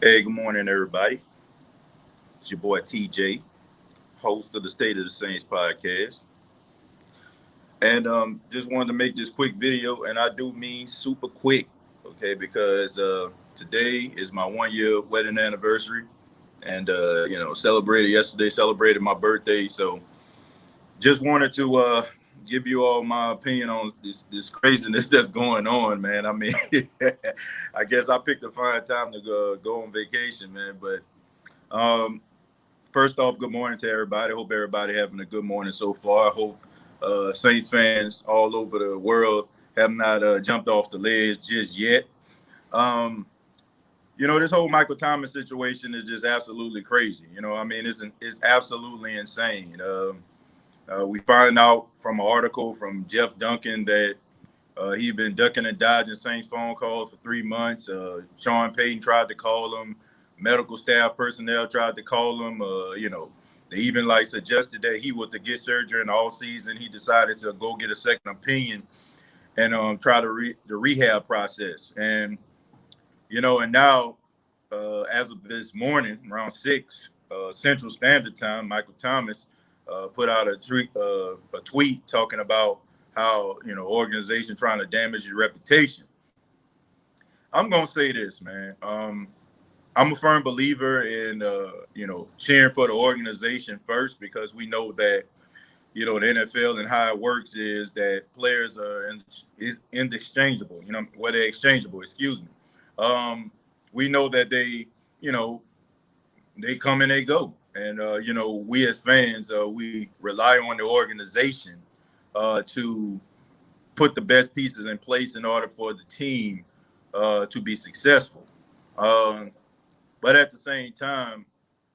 Hey, good morning, everybody. It's your boy TJ, host of the State of the Saints podcast. And just wanted to make this quick video, and I do mean super quick, okay, because today is my 1 year wedding anniversary. And, celebrated yesterday, celebrated my birthday. So just wanted to give you all my opinion on this craziness that's going on, man. I mean, I guess I picked a fine time to go on vacation, man. But um, first off, good morning to everybody. Hope everybody having a good morning so far. I hope Saints fans all over the world have not jumped off the ledge just yet. Um, this whole Michael Thomas situation is just absolutely crazy. I mean, it's absolutely insane. We find out from an article from Jeff Duncan that he'd been ducking and dodging Saints phone calls for 3 months. Sean Payton tried to call him. Medical staff personnel tried to call him. They even suggested that he was to get surgery in the off season. He decided to go get a second opinion and try the rehab process. And now, as of this morning, around 6 Central Standard Time, Michael Thomas put out a tweet talking about how organization trying to damage your reputation. I'm gonna say this, man. I'm a firm believer in cheering for the organization first, because we know that the NFL and how it works is that players are interchangeable. They're exchangeable. Excuse me. We know that they come and they go, and we as fans we rely on the organization to put the best pieces in place in order for the team to be successful. Um, but at the same time,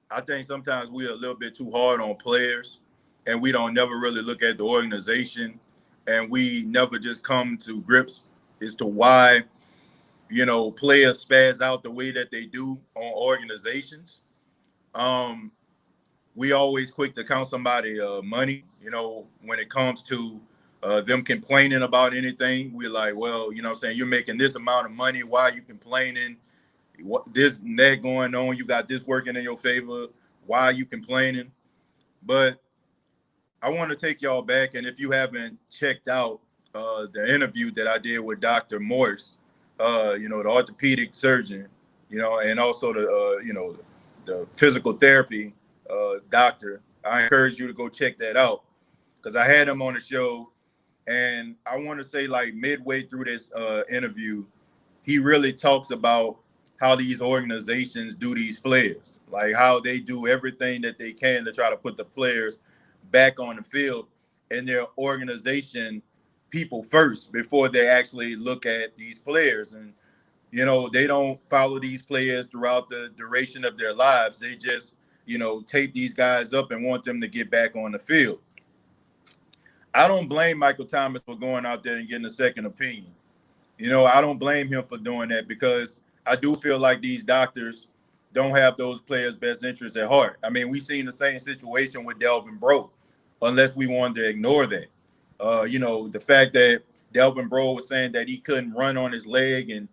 I think sometimes we're a little bit too hard on players, and we don't never really look at the organization, and we never just come to grips as to why players spaz out the way that they do on organizations. Um, we always quick to count somebody money. When it comes to them complaining about anything, we're like, well, what I'm saying, you're making this amount of money. Why are you complaining? What this and that going on? You got this working in your favor. Why are you complaining? But I want to take y'all back, and if you haven't checked out the interview that I did with Dr. Morse, the orthopedic surgeon, and also the physical therapy doctor, I encourage you to go check that out, because I had him on the show, and I want to say midway through this interview, he really talks about how these organizations do these players, like how they do everything that they can to try to put the players back on the field and their organization people first before they actually look at these players. And they don't follow these players throughout the duration of their lives. They just tape these guys up and want them to get back on the field. I don't blame Michael Thomas for going out there and getting a second opinion. I don't blame him for doing that, because I do feel like these doctors don't have those players' best interests at heart. I mean, we seen the same situation with Delvin Breaux, unless we wanted to ignore that. The fact that Delvin Breaux was saying that he couldn't run on his leg, and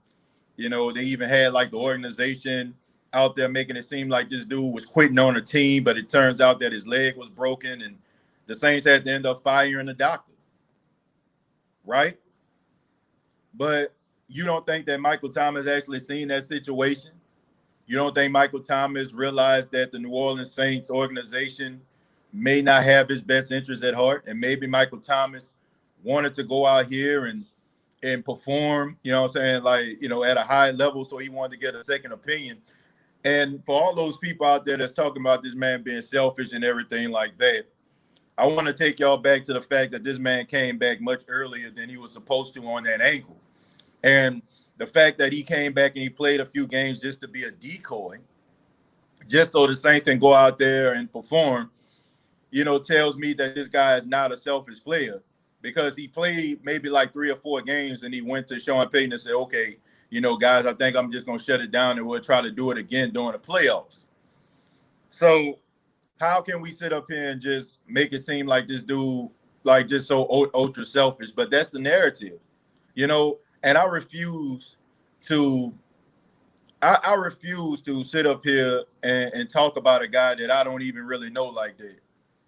they even had the organization out there making it seem like this dude was quitting on the team, but it turns out that his leg was broken, and the Saints had to end up firing the doctor, right? But you don't think that Michael Thomas actually seen that situation? You don't think Michael Thomas realized that the New Orleans Saints organization may not have his best interest at heart, and maybe Michael Thomas wanted to go out here and perform, at a high level, so he wanted to get a second opinion. And for all those people out there that's talking about this man being selfish and everything like that, I want to take y'all back to the fact that this man came back much earlier than he was supposed to on that ankle. And the fact that he came back and he played a few games just to be a decoy, just so the Saints can go out there and perform, tells me that this guy is not a selfish player, because he played maybe 3 or 4 games and he went to Sean Payton and said, okay, guys, I think I'm just going to shut it down and we'll try to do it again during the playoffs. So how can we sit up here and just make it seem like this dude, just so ultra selfish? But that's the narrative, and I refuse to I refuse to sit up here and talk about a guy that I don't even really know like that.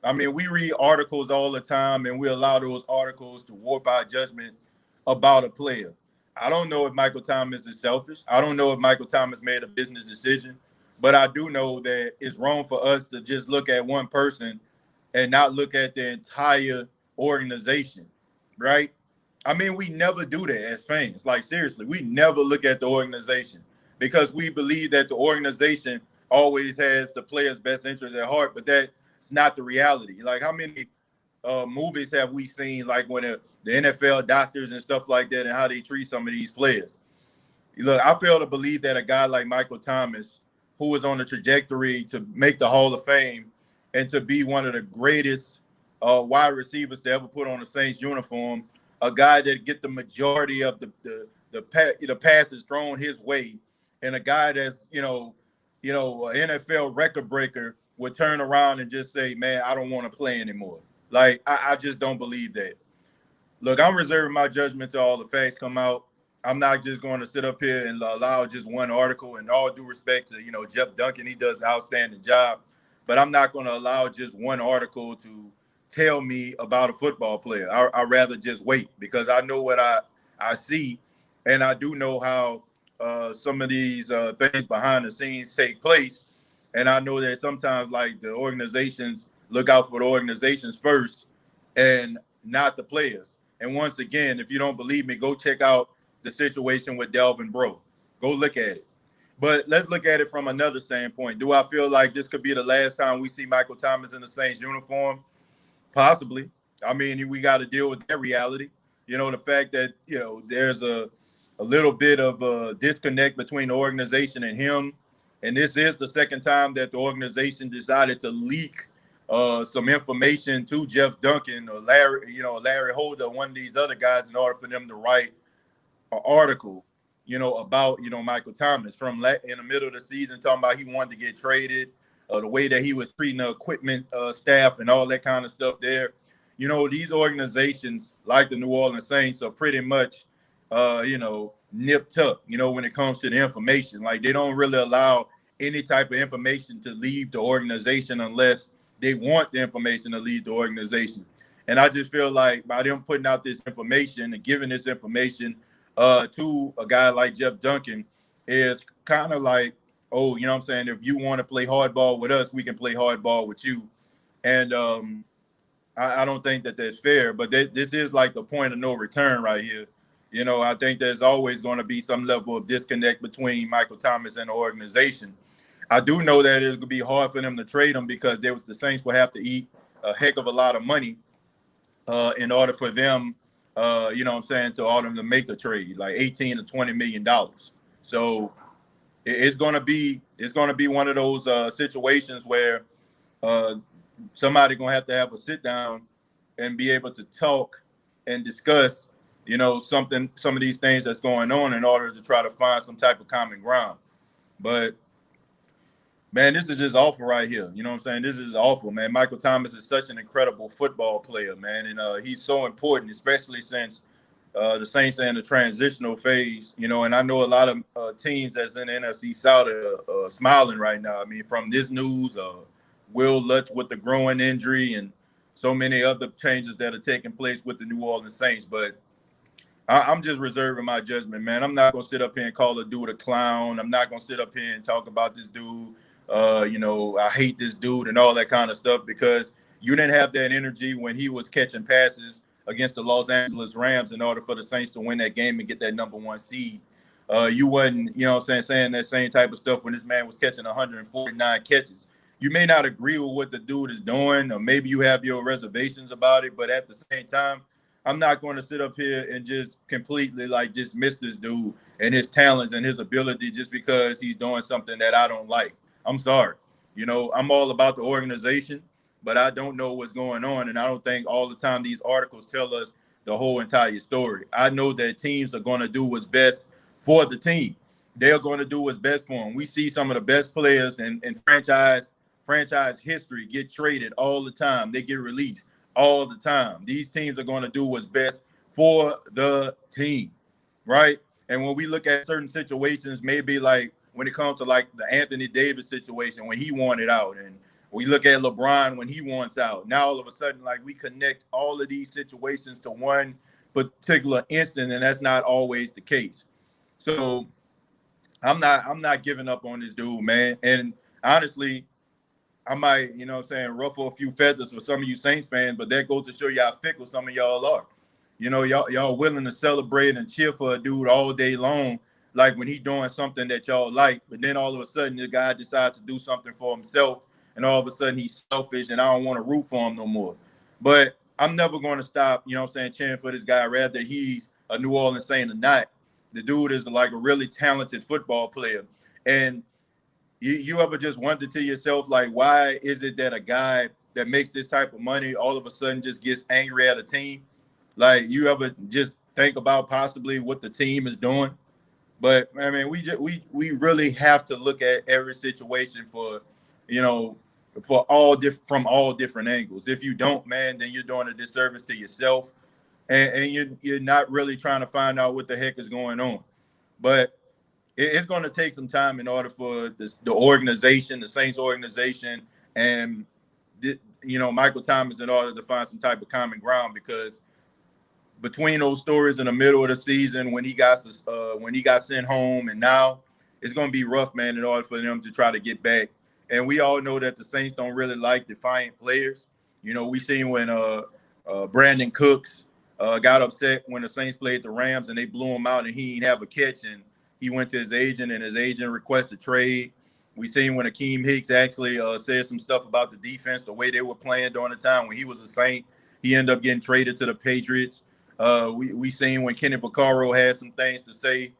I mean, we read articles all the time and we allow those articles to warp our judgment about a player. I don't know if Michael Thomas is selfish. I don't know if Michael Thomas made a business decision, but I do know that it's wrong for us to just look at one person and not look at the entire organization, right? I mean, we never do that as fans. Like, seriously, we never look at the organization because we believe that the organization always has the player's best interest at heart, but that's not the reality. Like, how many movies have we seen, like when the NFL doctors and stuff like that, and how they treat some of these players? Look, I fail to believe that a guy like Michael Thomas, who is on the trajectory to make the Hall of Fame and to be one of the greatest wide receivers to ever put on a Saints uniform, a guy that get the majority of the passes thrown his way, and a guy that's an NFL record breaker would turn around and just say, "Man, I don't want to play anymore." Like I just don't believe that. Look, I'm reserving my judgment till all the facts come out. I'm not just going to sit up here and allow just one article. And all due respect to Jeff Duncan, he does an outstanding job, but I'm not going to allow just one article to tell me about a football player. I'd rather just wait because I know what I see, and I do know how some of these things behind the scenes take place. And I know that sometimes, like, the organizations look out for the organizations first and not the players. And once again, if you don't believe me, go check out the situation with Delvin Breaux. Go look at it. But let's look at it from another standpoint. Do I feel like this could be the last time we see Michael Thomas in the Saints uniform? Possibly. I mean, we got to deal with that reality. The fact that, there's a little bit of a disconnect between the organization and him. And this is the second time that the organization decided to leak some information to Jeff Duncan or Larry Holder, one of these other guys, in order for them to write an article, about, Michael Thomas from in the middle of the season, talking about he wanted to get traded, the way that he was treating the equipment staff and all that kind of stuff there. These organizations like the New Orleans Saints are pretty much, nipped up, when it comes to the information. Like, they don't really allow any type of information to leave the organization unless they want the information to leave the organization. And I just feel like by them putting out this information and giving this information to a guy like Jeff Duncan is kind of like, oh, you know what I'm saying? If you want to play hardball with us, we can play hardball with you. And I don't think that that's fair, but this is like the point of no return right here. I think there's always going to be some level of disconnect between Michael Thomas and the organization. I do know that it would be hard for them to trade him because the Saints would have to eat a heck of a lot of money in order for them, to order them to make a trade, like $18 to $20 million. So it's gonna be one of those situations where somebody gonna have to have a sit down and be able to talk and discuss, some of these things that's going on in order to try to find some type of common ground. But man, this is just awful right here. You know what I'm saying? This is awful, man. Michael Thomas is such an incredible football player, man. And he's so important, especially since the Saints are in the transitional phase, and I know a lot of teams that's in the NFC South are smiling right now. I mean, from this news, Will Lutz with the groin injury and so many other changes that are taking place with the New Orleans Saints. But I'm just reserving my judgment, man. I'm not going to sit up here and call a dude a clown. I'm not going to sit up here and talk about this dude. I hate this dude and all that kind of stuff because you didn't have that energy when he was catching passes against the Los Angeles Rams in order for the Saints to win that game and get that number one seed. You wasn't, saying that same type of stuff when this man was catching 149 catches. You may not agree with what the dude is doing, or maybe you have your reservations about it, but at the same time, I'm not going to sit up here and just completely dismiss this dude and his talents and his ability just because he's doing something that I don't like. I'm sorry. I'm all about the organization, but I don't know what's going on. And I don't think all the time these articles tell us the whole entire story. I know that teams are going to do what's best for the team. They're going to do what's best for them. We see some of the best players in franchise history get traded all the time. They get released all the time. These teams are going to do what's best for the team, right? And when we look at certain situations, maybe like when it comes to like the Anthony Davis situation when he wanted out, and we look at LeBron when he wants out. Now all of a sudden, like we connect all of these situations to one particular instant, and that's not always the case. So I'm not giving up on this dude, man. And honestly, I might, you know what I'm saying, ruffle a few feathers for some of you Saints fans, but that goes to show you how fickle some of y'all are. You know, y'all willing to celebrate and cheer for a dude all day long, like when he doing something that y'all like, but then all of a sudden the guy decides to do something for himself, and all of a sudden he's selfish, and I don't want to root for him no more. But I'm never going to stop, you know what I'm saying, cheering for this guy, rather he's a New Orleans Saint or not. The dude is like a really talented football player. And you ever just wonder to yourself, like, why is it that a guy that makes this type of money all of a sudden just gets angry at a team? Like, you ever just think about possibly what the team is doing? But I mean, we really have to look at every situation for, you know, from all different angles. If you don't, man, then you're doing a disservice to yourself, and you're not really trying to find out what the heck is going on. But it's going to take some time in order for the organization, the Saints organization, and Michael Thomas, in order to find some type of common ground, because between those stories in the middle of the season when he got sent home and now, it's going to be rough, man, in order for them to try to get back. And we all know that the Saints don't really like defiant players. You know, we seen when Brandon Cooks got upset when the Saints played the Rams and they blew him out and he didn't have a catch, and he went to his agent and his agent requested trade. We seen when Akeem Hicks actually said some stuff about the defense, the way they were playing during the time when he was a Saint. He ended up getting traded to the Patriots. We seen when Kenny Vaccaro had some things to say,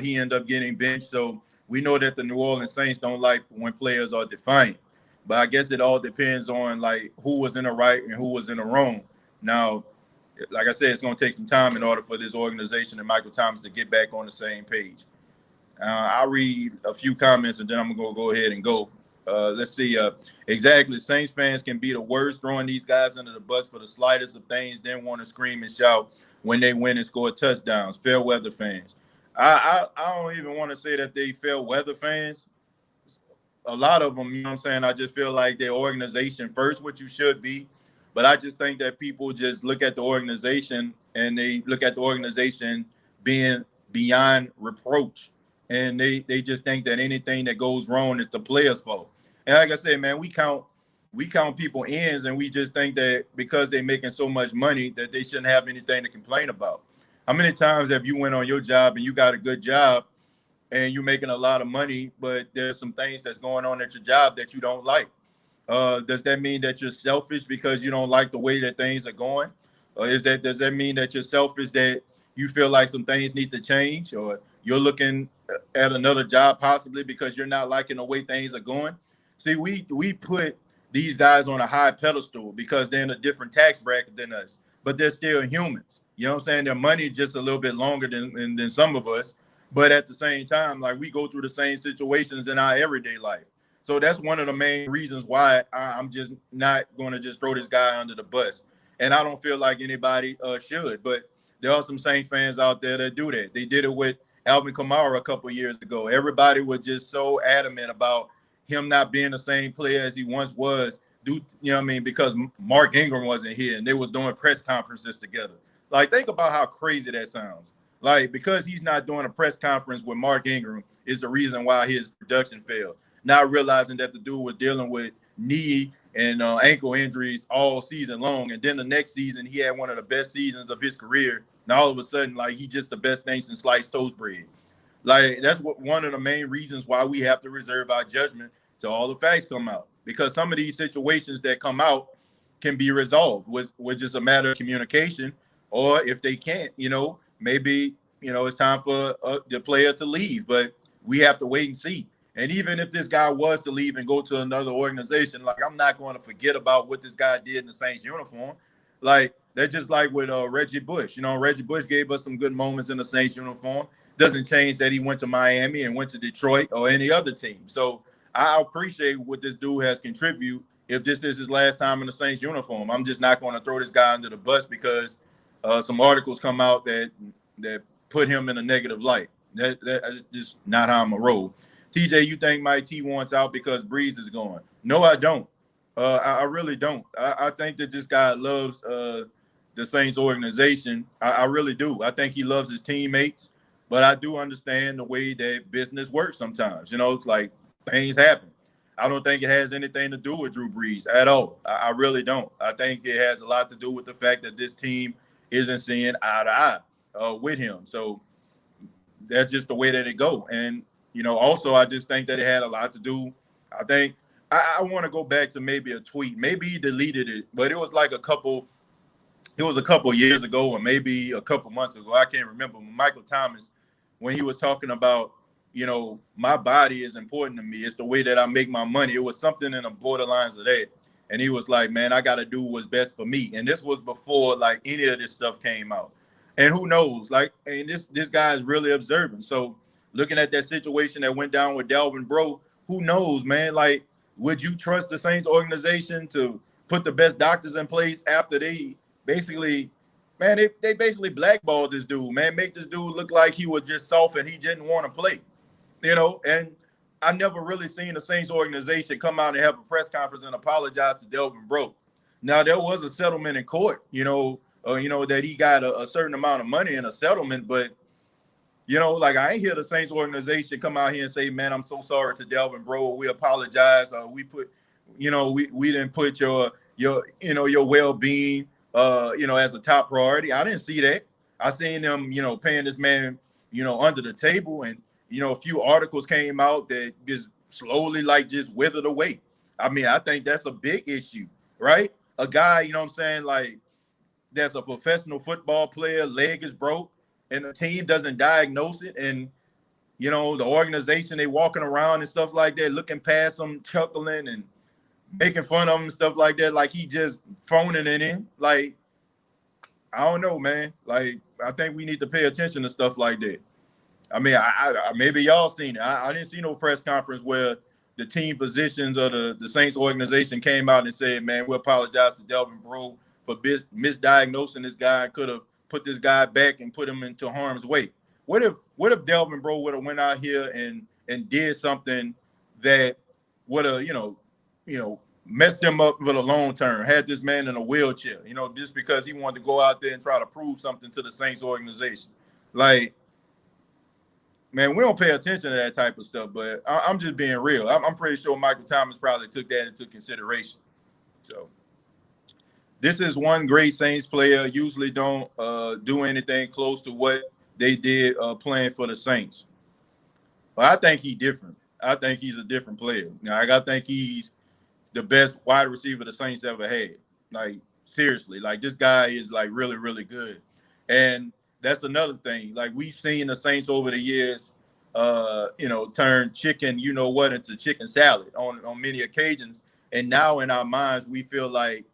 he ended up getting benched. So we know that the New Orleans Saints don't like when players are defiant. But I guess it all depends on like who was in the right and who was in the wrong. Now, like I said, it's going to take some time in order for this organization and Michael Thomas to get back on the same page. I'll read a few comments and then I'm going to go ahead and go. Let's see. Exactly. Saints fans can be the worst, throwing these guys under the bus for the slightest of things, then want to scream and shout when they win and score touchdowns. Fair weather fans. I don't even want to say that they fair weather fans. A lot of them, you know what I'm saying? I just feel like their organization first, which you should be. But I just think that people just look at the organization and they look at the organization being beyond reproach. And they just think that anything that goes wrong is the player's fault. And like I said, man, we count people ends, and we just think that because they're making so much money that they shouldn't have anything to complain about. How many times have you went on your job and you got a good job and you're making a lot of money, but there's some things that's going on at your job that you don't like? Does that mean that you're selfish because you don't like the way that things are going? Or does that mean that you're selfish that you feel like some things need to change, or you're looking at another job possibly because you're not liking the way things are going? See, we put these guys on a high pedestal because they're in a different tax bracket than us, but they're still humans. You know what I'm saying? Their money is just a little bit longer than some of us, but at the same time, like, we go through the same situations in our everyday life. So that's one of the main reasons why I'm just not going to just throw this guy under the bus. And I don't feel like anybody should, but there are some Saints fans out there that do that. They did it with Alvin Kamara a couple of years ago. Everybody was just so adamant about him not being the same player as he once was, you know what I mean, because Mark Ingram wasn't here and they was doing press conferences together. Like, think about how crazy that sounds. Like, because he's not doing a press conference with Mark Ingram is the reason why his production failed. Not realizing that the dude was dealing with knee and ankle injuries all season long. And then the next season, he had one of the best seasons of his career. Now, all of a sudden, like, he just the best thing since sliced toast bread. Like, that's one of the main reasons why we have to reserve our judgment till all the facts come out. Because some of these situations that come out can be resolved with just a matter of communication. Or if they can't, maybe, it's time for the player to leave. But we have to wait and see. And even if this guy was to leave and go to another organization, like, I'm not going to forget about what this guy did in the Saints uniform. Like, that's just like with Reggie Bush. Reggie Bush gave us some good moments in the Saints uniform. Doesn't change that he went to Miami and went to Detroit or any other team. So I appreciate what this dude has contributed. If this is his last time in the Saints uniform, I'm just not going to throw this guy under the bus because some articles come out that put him in a negative light. That's just not how I'm a roll. TJ, you think Mike T wants out because Breeze is gone? No, I don't. I really don't. I think that this guy loves the Saints organization. I really do. I think he loves his teammates, but I do understand the way that business works sometimes. You know, it's like things happen. I don't think it has anything to do with Drew Brees at all. I really don't. I think it has a lot to do with the fact that this team isn't seeing eye to eye with him. So that's just the way that it go. And also I just think that it had a lot to do. I think I want to go back to maybe a tweet. Maybe he deleted it, but it was like a couple. It was a couple years ago, or maybe a couple months ago. I can't remember. Michael Thomas, when he was talking about, my body is important to me. It's the way that I make my money. It was something in the borderlines of that. And he was like, man, I got to do what's best for me. And this was before like any of this stuff came out. And who knows? Like, and this guy is really observant. So looking at that situation that went down with Delvin Breaux, who knows, man? Like, would you trust the Saints organization to put the best doctors in place after they basically, man, they basically blackballed this dude, man, make this dude look like he was just soft and he didn't want to play, and I never really seen the Saints organization come out and have a press conference and apologize to Delvin Breaux. Now, there was a settlement in court, that he got a certain amount of money in a settlement, but like I ain't hear the Saints organization come out here and say, man, I'm so sorry to Delvin Breaux. We apologize. We put, we didn't put your well-being, as a top priority. I didn't see that. I seen them, paying this man, under the table, and a few articles came out that just slowly like just withered away. I mean, I think that's a big issue, right? A guy, you know what I'm saying, like that's a professional football player, leg is broke, and the team doesn't diagnose it, and the organization, they walking around and stuff like that, looking past them, chuckling and making fun of him and stuff like that, like he just phoning it in. Like, I don't know, man. Like, I think we need to pay attention to stuff like that. I mean, I maybe y'all seen it. I didn't see no press conference where the team physicians or the Saints organization came out and said, man, we apologize to Delvin Breaux for misdiagnosing this guy, could have put this guy back and put him into harm's way. What if Delvin Breaux would have went out here and did something that would have, messed him up for the long term, had this man in a wheelchair, just because he wanted to go out there and try to prove something to the Saints organization. Like, man, we don't pay attention to that type of stuff, but I'm just being real. I'm pretty sure Michael Thomas probably took that into consideration. So this is one great Saints player. Usually don't do anything close to what they did playing for the Saints. But I think he's different. I think he's a different player. Now, I think he's the best wide receiver the Saints ever had. Like, seriously, like this guy is like really, really good. And that's another thing. Like, we've seen the Saints over the years, turn chicken, into chicken salad on many occasions. And now in our minds, we feel like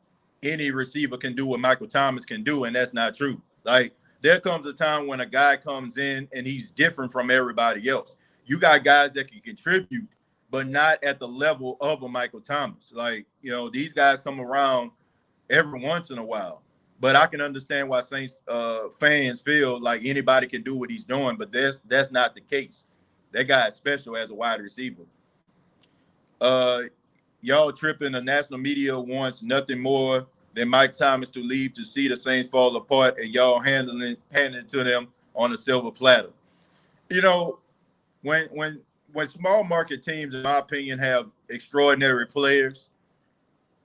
any receiver can do what Michael Thomas can do, and that's not true. Like, there comes a time when a guy comes in and he's different from everybody else. You got guys that can contribute, but not at the level of a Michael Thomas. Like, these guys come around every once in a while. But I can understand why Saints fans feel like anybody can do what he's doing, but that's not the case. That guy is special as a wide receiver. Y'all tripping. The national media wants nothing more than Mike Thomas to leave to see the Saints fall apart, and y'all handing it to them on a silver platter. When small market teams, in my opinion, have extraordinary players,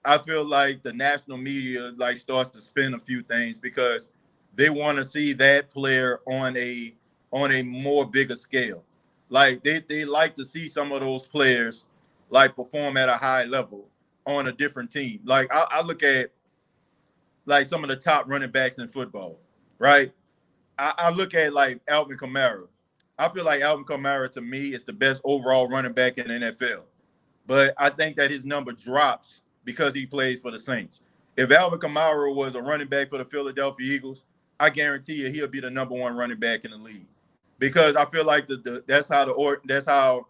I feel like the national media like starts to spin a few things because they want to see that player on a more bigger scale. Like they like to see some of those players like perform at a high level on a different team. Like I look at like some of the top running backs in football, right? I look at like Alvin Kamara. I feel like Alvin Kamara to me is the best overall running back in the NFL. But I think that his number drops because he plays for the Saints. If Alvin Kamara was a running back for the Philadelphia Eagles, I guarantee you he'll be the number one running back in the league. Because I feel like that's how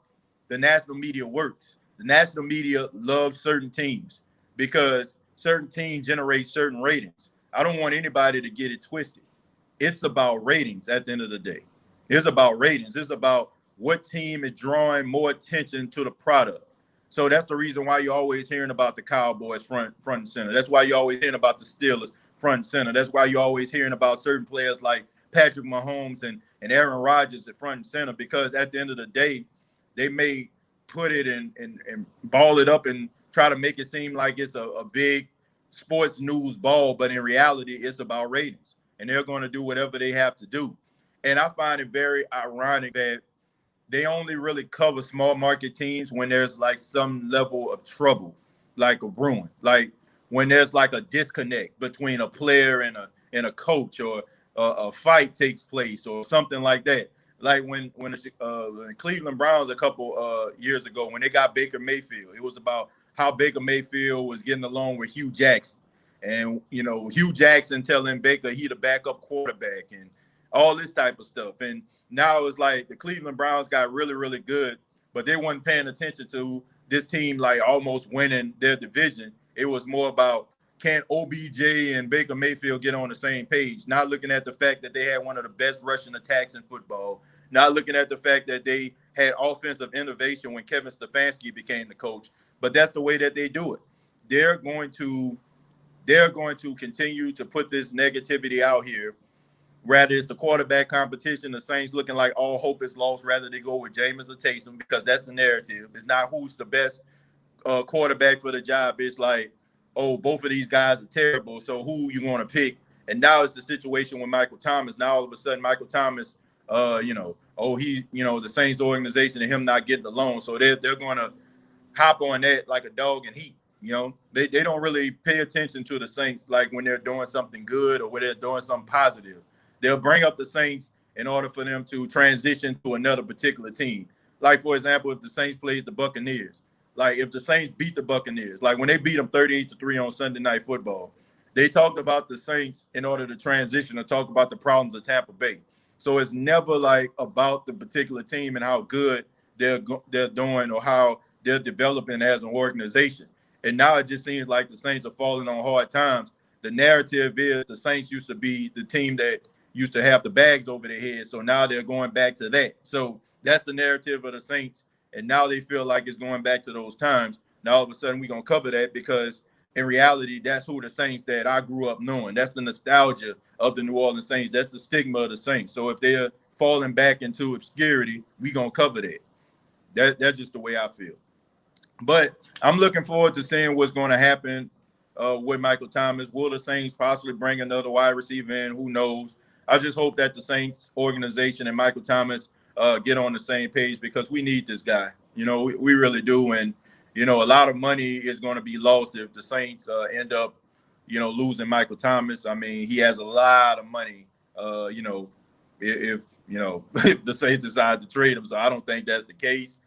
the national media works. The national media loves certain teams because certain teams generate certain ratings. I don't want anybody to get it twisted. It's about ratings at the end of the day. It's about ratings. It's about what team is drawing more attention to the product. So that's the reason why you're always hearing about the Cowboys front and center. That's why you're always hearing about the Steelers front and center. That's why you're always hearing about certain players like Patrick Mahomes and Aaron Rodgers at front and center, because at the end of the day, they may put it and ball it up and try to make it seem like it's a big sports news ball, but in reality, it's about ratings. And they're going to do whatever they have to do. And I find it very ironic that they only really cover small market teams when there's like some level of trouble, like a brewing, like when there's like a disconnect between a player and a coach, or a fight takes place or something like that. Like when the Cleveland Browns a couple years ago, when they got Baker Mayfield, it was about how Baker Mayfield was getting along with Hugh Jackson, and Hugh Jackson telling Baker he the backup quarterback and all this type of stuff. And now it's like the Cleveland Browns got really, really good, but they weren't paying attention to this team like almost winning their division. It was more about, can OBJ and Baker Mayfield get on the same page? Not looking at the fact that they had one of the best rushing attacks in football. Not looking at the fact that they had offensive innovation when Kevin Stefanski became the coach. But that's the way that they do it. They're going to continue to put this negativity out here. Rather, it's the quarterback competition. The Saints looking like all hope is lost. Rather, they go with Jameis or Taysom, because that's the narrative. It's not who's the best quarterback for the job. It's like, oh, both of these guys are terrible, so who you want to pick? And now it's the situation with Michael Thomas. Now all of a sudden, Michael Thomas, the Saints organization and him not getting along. So they're going to hop on that like a dog in heat. They don't really pay attention to the Saints like when they're doing something good or when they're doing something positive. They'll bring up the Saints in order for them to transition to another particular team. Like, for example, if the Saints played the Buccaneers, like if the Saints beat the Buccaneers, like when they beat them 38-3 on Sunday Night Football, they talked about the Saints in order to transition and talk about the problems of Tampa Bay. So it's never like about the particular team and how good they're doing or how they're developing as an organization. And now it just seems like the Saints are falling on hard times. The narrative is the Saints used to be the team that used to have the bags over their heads. So now they're going back to that. So that's the narrative of the Saints. And now they feel like it's going back to those times. Now all of a sudden we're going to cover that, because in reality, that's who the Saints that I grew up knowing. That's the nostalgia of the New Orleans Saints. That's the stigma of the Saints. So if they're falling back into obscurity, we're going to cover that. That's just the way I feel. But I'm looking forward to seeing what's going to happen with Michael Thomas. Will the Saints possibly bring another wide receiver in? Who knows? I just hope that the Saints organization and Michael Thomas get on the same page, because we need this guy. We really do. And, a lot of money is going to be lost if the Saints end up, losing Michael Thomas. I mean, he has a lot of money, if if the Saints decide to trade him. So I don't think that's the case.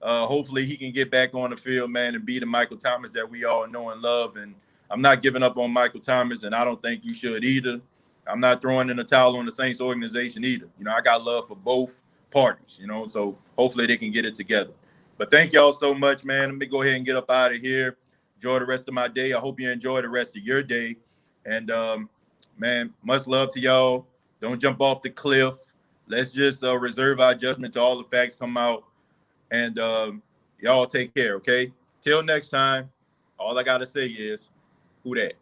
Hopefully he can get back on the field, man, and be the Michael Thomas that we all know and love. And I'm not giving up on Michael Thomas, and I don't think you should either. I'm not throwing in the towel on the Saints organization either. I got love for both parties, so hopefully they can get it together. But thank y'all so much, man. Let me go ahead and get up out of here. Enjoy the rest of my day. I hope you enjoy the rest of your day. And, man, much love to y'all. Don't jump off the cliff. Let's just reserve our judgment till all the facts come out. And y'all take care, okay? Till next time, all I got to say is, who dat?